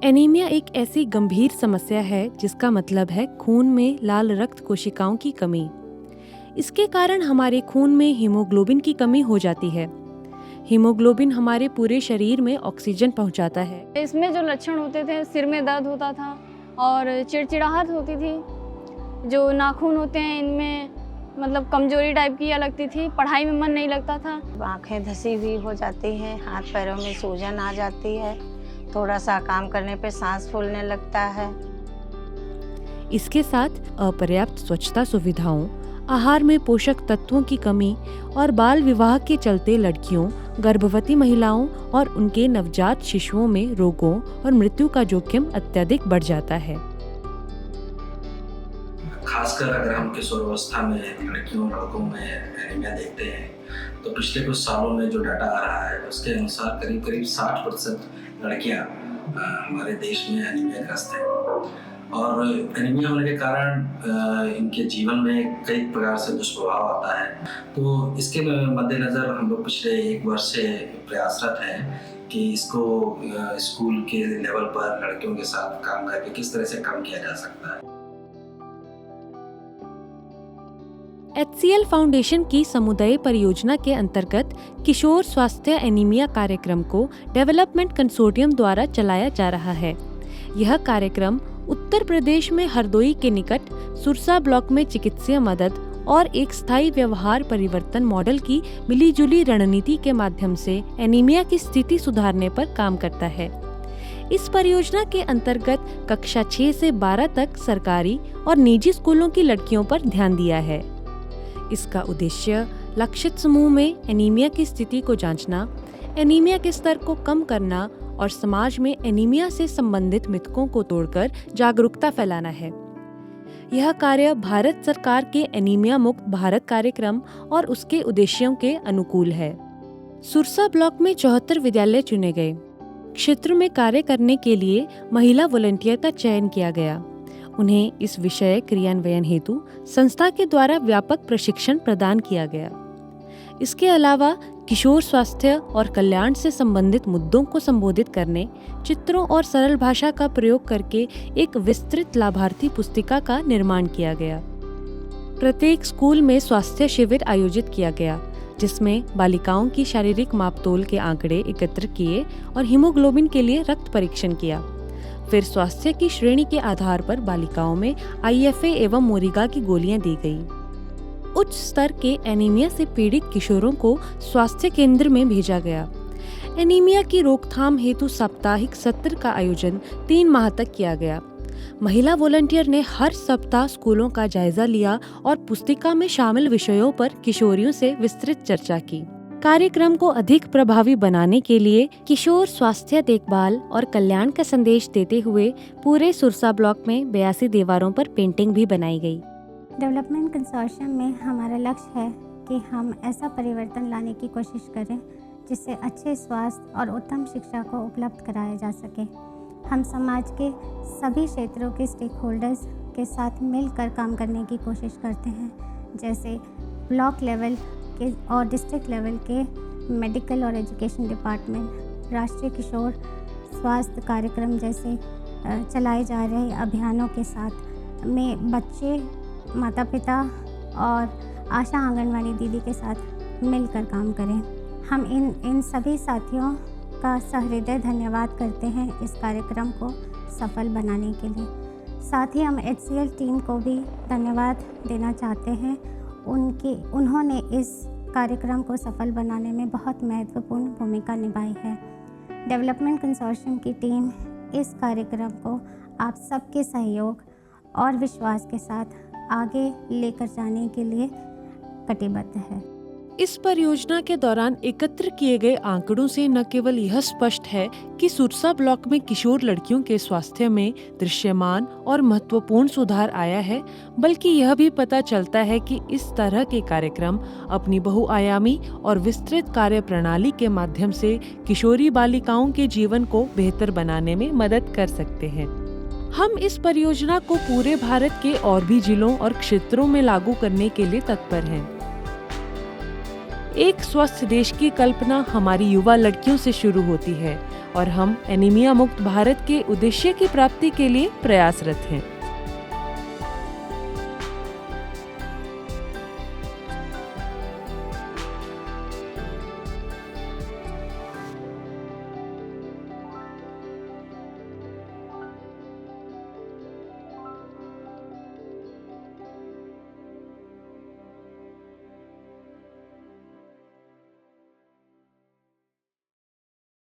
Anaemia एक ऐसी गंभीर समस्या है जिसका मतलब है खून में लाल रक्त कोशिकाओं की कमी। इसके कारण हमारे खून में हीमोग्लोबिन की कमी हो जाती है। हीमोग्लोबिन हमारे पूरे शरीर में ऑक्सीजन पहुंचाता है। इसमें जो लक्षण होते थे, सिर में दर्द होता था और चिड़चिड़ाहट होती थी। जो नाखून होते हैं इनमें मतलब कमजोरी टाइप की लगती थी, पढ़ाई में मन नहीं लगता था। आँखें धसी हुई हो जाती हैं, हाथ पैरों में सूजन आ जाती है, थोड़ा सा काम करने पे सांस फूलने लगता है। इसके साथ अपर्याप्त स्वच्छता सुविधाओं, आहार में पोषक तत्वों की कमी और बाल विवाह के चलते लड़कियों, गर्भवती महिलाओं और उनके नवजात शिशुओं में रोगों और मृत्यु का जोखिम अत्यधिक बढ़ जाता है। खासकर अगर हम किशोरावस्था में लड़कियों और लड़कों में एनीमिया देखते हैं तो पिछले कुछ सालों में जो डाटा आ रहा है उसके अनुसार करीब करीब 60% लड़कियां हमारे देश में एनीमिया ग्रस्त हैं। और एनीमिया होने के कारण इनके जीवन में कई प्रकार से दुष्प्रभाव आता है। तो इसके मद्देनज़र हम लोग पिछले 1 वर्ष से प्रयासरत हैं कि इसको स्कूल के लेवल पर लड़कियों के साथ काम करके किस तरह से कम किया जा सकता है। HCL फाउंडेशन की समुदाय परियोजना के अंतर्गत किशोर स्वास्थ्य एनीमिया कार्यक्रम को डेवलपमेंट कंसोर्टियम द्वारा चलाया जा रहा है। यह कार्यक्रम उत्तर प्रदेश में हरदोई के निकट सुरसा ब्लॉक में चिकित्सीय मदद और एक स्थायी व्यवहार परिवर्तन मॉडल की मिलीजुली रणनीति के माध्यम से एनीमिया की स्थिति सुधारने पर काम करता है। इस परियोजना के अंतर्गत कक्षा 6 से 12 तक सरकारी और निजी स्कूलों की लड़कियों पर ध्यान दिया है। इसका उद्देश्य लक्षित समूह में एनीमिया की स्थिति को जांचना, एनीमिया के स्तर को कम करना और समाज में एनीमिया से संबंधित मिथकों को तोड़कर जागरूकता फैलाना है। यह कार्य भारत सरकार के एनीमिया मुक्त भारत कार्यक्रम और उसके उद्देश्यों के अनुकूल है। सुरसा ब्लॉक में 74 विद्यालय चुने गए। क्षेत्र में कार्य करने के लिए महिला वॉलंटियर का चयन किया गया। उन्हें इस विषय क्रियान्वयन हेतु संस्था के द्वारा व्यापक प्रशिक्षण प्रदान किया गया। इसके अलावा किशोर स्वास्थ्य और कल्याण से संबंधित मुद्दों को संबोधित करने, चित्रों और सरल भाषा का प्रयोग करके एक विस्तृत लाभार्थी पुस्तिका का निर्माण किया गया। प्रत्येक स्कूल में स्वास्थ्य शिविर आयोजित किया गया, जिसमें बालिकाओं की शारीरिक मापतोल के आंकड़े एकत्र किए और हीमोग्लोबिन के लिए रक्त परीक्षण किया। फिर स्वास्थ्य की श्रेणी के आधार पर बालिकाओं में IFA एवं मोरिगा की गोलियां दी गई। उच्च स्तर के एनीमिया से पीड़ित किशोरों को स्वास्थ्य केंद्र में भेजा गया। एनीमिया की रोकथाम हेतु साप्ताहिक सत्र का आयोजन 3 माह तक किया गया। महिला वॉलंटियर ने हर सप्ताह स्कूलों का जायजा लिया और पुस्तिका में शामिल विषयों पर किशोरियों से विस्तृत चर्चा की। कार्यक्रम को अधिक प्रभावी बनाने के लिए किशोर स्वास्थ्य देखभाल और कल्याण का संदेश देते हुए पूरे सुरसा ब्लॉक में 82 दीवारों पर पेंटिंग भी बनाई गई। डेवलपमेंट कंसोर्शियम में हमारा लक्ष्य है कि हम ऐसा परिवर्तन लाने की कोशिश करें जिससे अच्छे स्वास्थ्य और उत्तम शिक्षा को उपलब्ध कराया जा सके। हम समाज के सभी क्षेत्रों के स्टेक होल्डर्स के साथ मिलकर काम करने की कोशिश करते हैं, जैसे ब्लॉक लेवल के और डिस्ट्रिक्ट लेवल के मेडिकल और एजुकेशन डिपार्टमेंट, राष्ट्रीय किशोर स्वास्थ्य कार्यक्रम जैसे चलाए जा रहे अभियानों के साथ में बच्चे, माता पिता और आशा आंगनवाड़ी दीदी के साथ मिलकर काम करें। हम इन सभी साथियों का सहृदय धन्यवाद करते हैं इस कार्यक्रम को सफल बनाने के लिए। साथ ही हम HCL टीम को भी धन्यवाद देना चाहते हैं। उन्होंने इस कार्यक्रम को सफल बनाने में बहुत महत्वपूर्ण भूमिका निभाई है। डेवलपमेंट कंसोर्शियम की टीम इस कार्यक्रम को आप सबके सहयोग और विश्वास के साथ आगे लेकर जाने के लिए कटिबद्ध है। इस परियोजना के दौरान एकत्र किए गए आंकड़ों से न केवल यह स्पष्ट है कि सुरसा ब्लॉक में किशोर लड़कियों के स्वास्थ्य में दृश्यमान और महत्वपूर्ण सुधार आया है, बल्कि यह भी पता चलता है कि इस तरह के कार्यक्रम अपनी बहुआयामी और विस्तृत कार्य प्रणाली के माध्यम से किशोरी बालिकाओं के जीवन को बेहतर बनाने में मदद कर सकते हैं। हम इस परियोजना को पूरे भारत के और भी जिलों और क्षेत्रों में लागू करने के लिए तत्पर हैं। एक स्वस्थ देश की कल्पना हमारी युवा लड़कियों से शुरू होती है और हम एनीमिया मुक्त भारत के उद्देश्य की प्राप्ति के लिए प्रयासरत हैं।